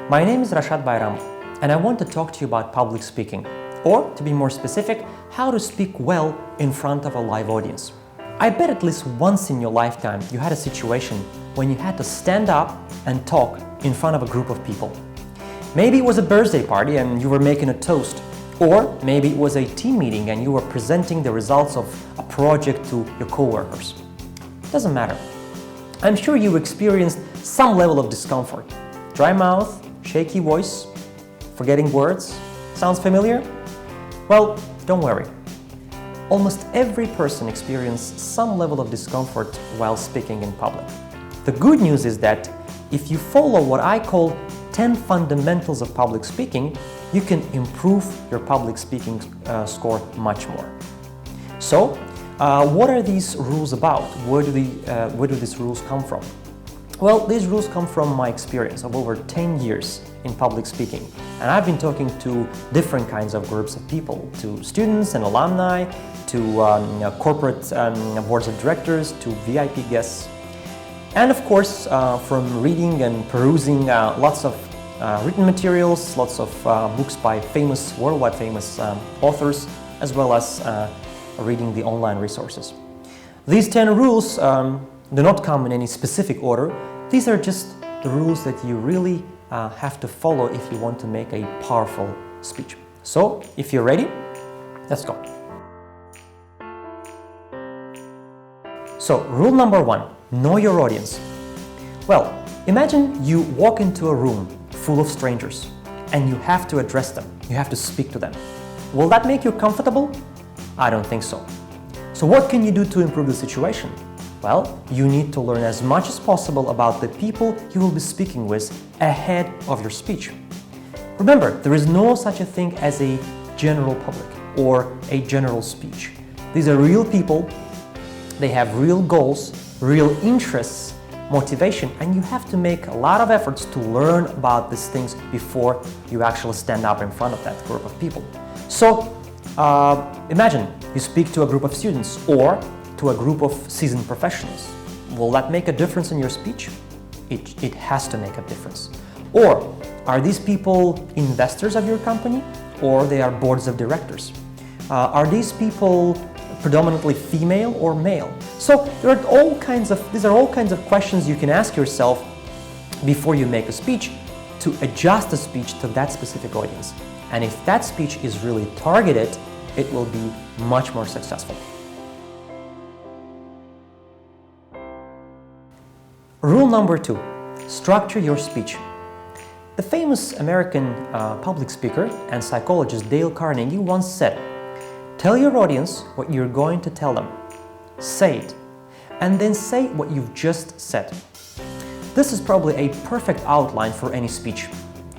My name is Rashad Bayramov, and I want to talk to you about public speaking, or to be more specific, how to speak well in front of a live audience. I bet at least once in your lifetime you had a situation when you had to stand up and talk in front of a group of people. Maybe it was a birthday party and you were making a toast, or maybe it was a team meeting and you were presenting the results of a project to your coworkers. Doesn't matter. I'm sure you experienced some level of discomfort. Dry mouth, shaky voice, forgetting words. Sounds familiar? Well, don't worry. Almost every person experiences some level of discomfort while speaking in public. The good news is that if you follow what I call 10 fundamentals of public speaking, you can improve your public speaking score much more. So, what are these rules about? Where do these rules come from? Well, these rules come from my experience of over 10 years in public speaking. And I've been talking to different kinds of groups of people, to students and alumni, to corporate boards of directors, to VIP guests. And of course, from reading and perusing lots of written materials, lots of books by worldwide famous authors, as well as reading the online resources. These 10 rules do not come in any specific order. These are just the rules that you really have to follow if you want to make a powerful speech. So, if you're ready, let's go. So, rule number 1, know your audience. Well, imagine you walk into a room full of strangers and you have to address them, you have to speak to them. Will that make you comfortable? I don't think so. So what can you do to improve the situation? Well, you need to learn as much as possible about the people you will be speaking with ahead of your speech. Remember, there is no such a thing as a general public or a general speech. These are real people, they have real goals, real interests, motivation, and you have to make a lot of efforts to learn about these things before you actually stand up in front of that group of people. So, imagine you speak to a group of students or to a group of seasoned professionals. Will that make a difference in your speech? It has to make a difference. Or are these people investors of your company, or they are boards of directors? Are these people predominantly female or male? So these are all kinds of questions you can ask yourself before you make a speech to adjust the speech to that specific audience. And if that speech is really targeted, it will be much more successful. Rule number 2, structure your speech. The famous American public speaker and psychologist Dale Carnegie once said, "Tell your audience what you're going to tell them. Say it, and then say what you've just said." This is probably a perfect outline for any speech.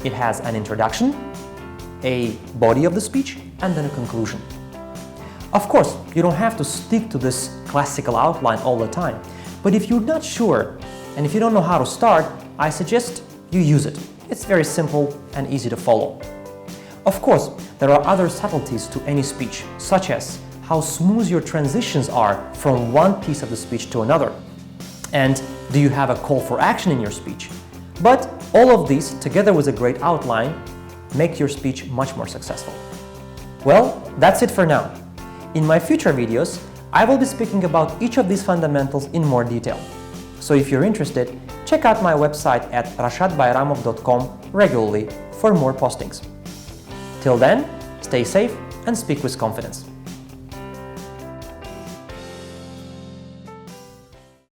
It has an introduction, a body of the speech, and then a conclusion. Of course, you don't have to stick to this classical outline all the time, but if you're not sure and if you don't know how to start, I suggest you use it. It's very simple and easy to follow. Of course, there are other subtleties to any speech, such as how smooth your transitions are from one piece of the speech to another. And do you have a call for action in your speech? But all of these, together with a great outline, make your speech much more successful. Well, that's it for now. In my future videos, I will be speaking about each of these fundamentals in more detail. So if you're interested, check out my website at rashadbayramov.com regularly for more postings. Till then, stay safe and speak with confidence.